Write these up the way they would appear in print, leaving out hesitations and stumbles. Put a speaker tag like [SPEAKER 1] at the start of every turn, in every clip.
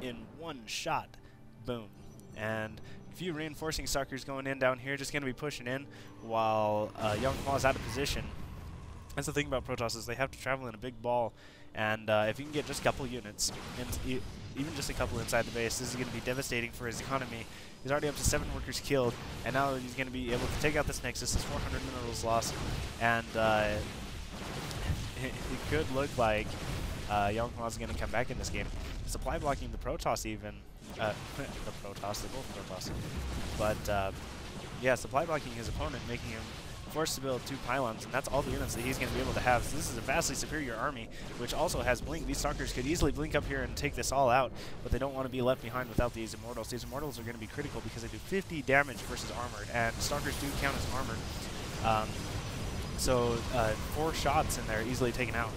[SPEAKER 1] in one shot. Boom. And a few reinforcing Stalkers going in down here, just going to be pushing in while YongHwa is out of position. That's the thing about Protoss, is they have to travel in a big ball, and if you can get just a couple units, even just a couple inside the base, this is going to be devastating for his economy. He's already up to 7 workers killed, and now he's going to be able to take out this Nexus. There's 400 minerals lost, and it could look like YongHwa is going to come back in this game. Supply blocking the Protoss even. The Protoss, they're both Protoss. But, yeah, supply blocking his opponent, making him forced to build 2 pylons, and that's all the units that he's going to be able to have. So this is a vastly superior army, which also has blink. These Stalkers could easily blink up here and take this all out, but they don't want to be left behind without these Immortals. These Immortals are going to be critical because they do 50 damage versus armored, and Stalkers do count as armored. So 4 shots and they're easily taken out.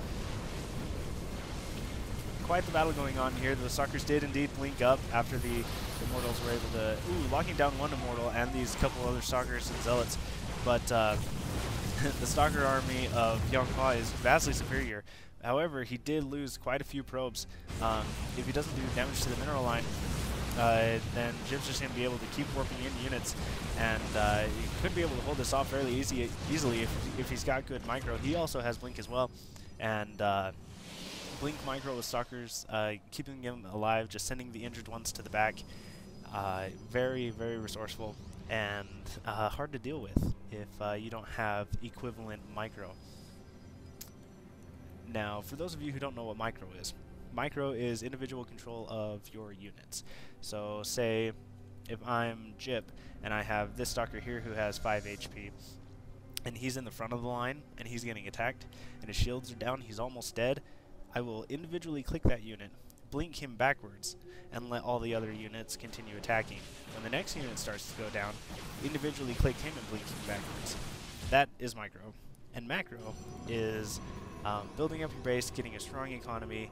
[SPEAKER 1] Quite the battle going on here. The Stalkers did indeed blink up after the Immortals were able to... Ooh, locking down 1 Immortal and these couple other Stalkers and Zealots. But the Stalker army of YongHwa is vastly superior. However, he did lose quite a few probes. If he doesn't do damage to the mineral line, then Jib's just going to be able to keep warping in units, and he could be able to hold this off fairly easily if he's got good micro. He also has blink as well, and blink micro with Stalkers, keeping him alive, just sending the injured ones to the back. Very, very resourceful and hard to deal with if you don't have equivalent micro. Now, for those of you who don't know what micro is individual control of your units. So say if I'm Jip and I have this Stalker here who has 5 HP, and he's in the front of the line and he's getting attacked and his shields are down, he's almost dead, I will individually click that unit, blink him backwards, and let all the other units continue attacking. When the next unit starts to go down, individually click him and blink him backwards. That is micro. And macro is building up your base, getting a strong economy,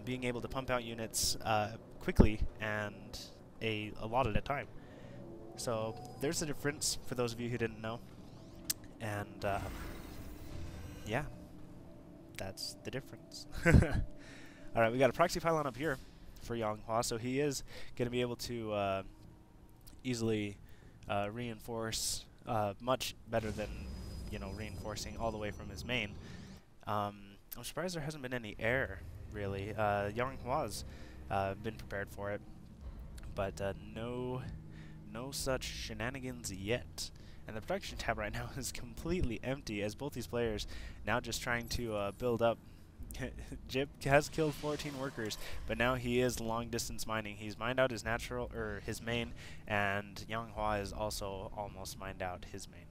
[SPEAKER 1] being able to pump out units quickly and a lot at a time. So there's the difference for those of you who didn't know. And yeah, that's the difference. Alright, we got a proxy pylon up here for YongHwa, so he is going to be able to easily reinforce much better than, you know, reinforcing all the way from his main. I'm surprised there hasn't been any air, really. YongHwa's been prepared for it, but no such shenanigans yet. And the production tab right now is completely empty, as both these players now just trying to build up. Jip has killed 14 workers, but now he is long distance mining. He's mined out his his main, and YongHwa is also almost mined out his main.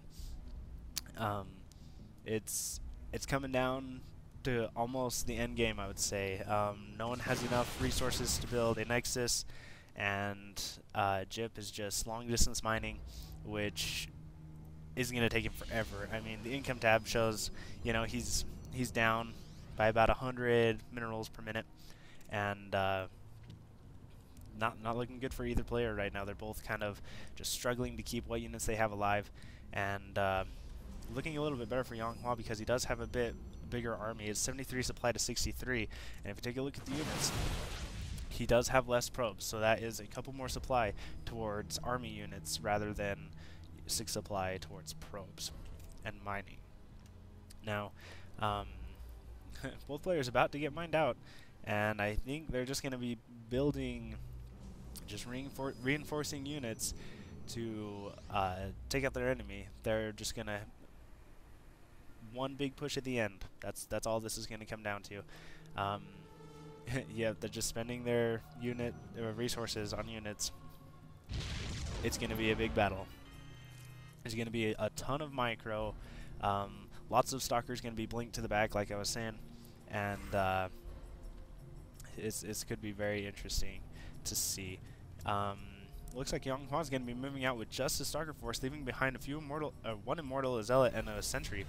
[SPEAKER 1] It's coming down to almost the end game, I would say. No one has enough resources to build a Nexus, and Jip is just long distance mining, which is going to take him forever. I mean, the income tab shows, you know, he's down by about 100 minerals per minute, and not looking good for either player right now. They're both kind of just struggling to keep what units they have alive, and looking a little bit better for YongHwa because he does have a bit bigger army. It's 73 supply to 63, and if you take a look at the units, he does have less probes, so that is a couple more supply towards army units rather than 6 supply towards probes and mining. Now, both players about to get mined out, and I think they're just going to be building, just reinforcing units to take out their enemy. They're just going to one big push at the end. That's all this is going to come down to. Yeah, they're just spending their resources on units. It's going to be a big battle. There's going to be a ton of micro. Lots of Stalkers going to be blinked to the back, like I was saying, and it could be very interesting to see. Looks like YongHwa is going to be moving out with just a Stalker force, leaving behind one Immortal, a Zealot, and a Sentry.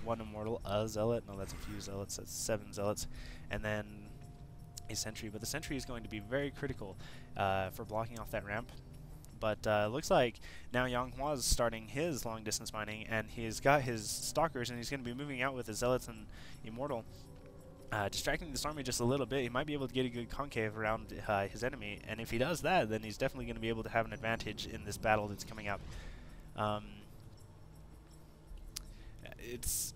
[SPEAKER 1] One Immortal, a Zealot. No, that's a few Zealots. That's 7 Zealots, and then a Sentry. But the Sentry is going to be very critical for blocking off that ramp. But looks like now YongHwa is starting his long distance mining, and he's got his Stalkers, and he's going to be moving out with his Zealots and Immortal. distracting this army just a little bit, he might be able to get a good concave around his enemy, and if he does that, then he's definitely going to be able to have an advantage in this battle that's coming up. It's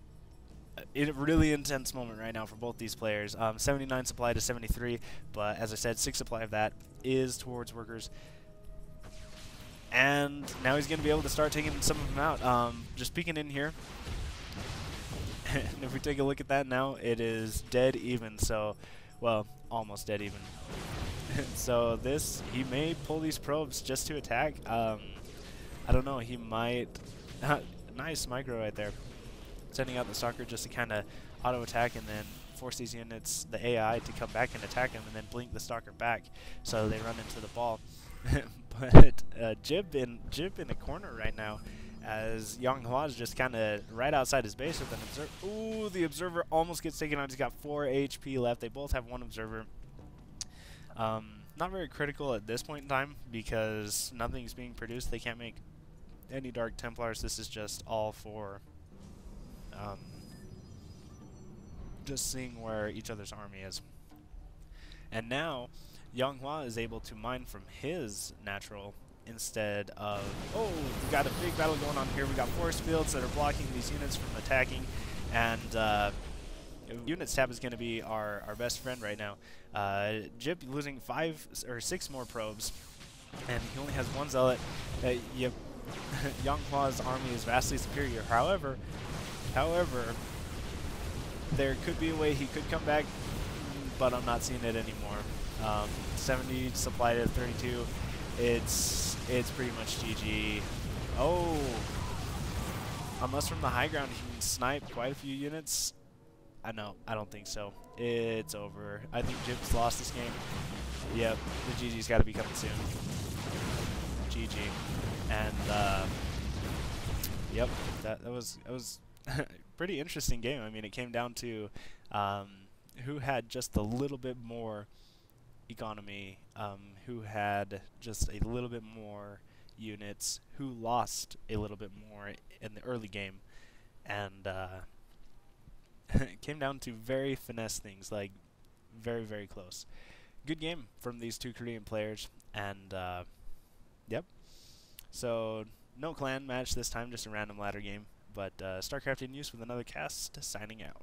[SPEAKER 1] a really intense moment right now for both these players. 79 supply to 73, but as I said, 6 supply of that is towards workers. And now he's going to be able to start taking some of them out. Just peeking in here. And if we take a look at that now, it is dead even. So, well, almost dead even. So this, he may pull these probes just to attack. I don't know, he might. Nice micro right there. Sending out the Stalker just to kind of auto-attack and then force these units, the AI, to come back and attack him and then blink the Stalker back so they run into the ball. But Jib in a corner right now as YongHwa is just kind of right outside his base with an observer. Ooh, the observer almost gets taken out. He's got 4 HP left. They both have 1 observer. Not very critical at this point in time because nothing's being produced. They can't make any Dark Templars. This is just all for just seeing where each other's army is. And now YongHwa is able to mine from his natural instead of... Oh, we've got a big battle going on here. We got force fields that are blocking these units from attacking, and units tab is going to be our best friend right now. Jib losing 5 or 6 more probes, and he only has 1 zealot. Yep, YongHwa's army is vastly superior. However, there could be a way he could come back, but I'm not seeing it anymore. 70 supply to 32. It's pretty much GG. Oh, unless from the high ground he can snipe quite a few units. I don't think so. It's over. I think Jib's lost this game. Yep, the GG's got to be coming soon. GG. And yep, that was pretty interesting game. I mean, it came down to who had just a little bit more economy, who had just a little bit more units, who lost a little bit more in the early game, and it came down to very finesse things, like very, very close. Good game from these 2 Korean players, and yep. So no clan match this time, just a random ladder game. But Starcraft InUse with another cast, signing out.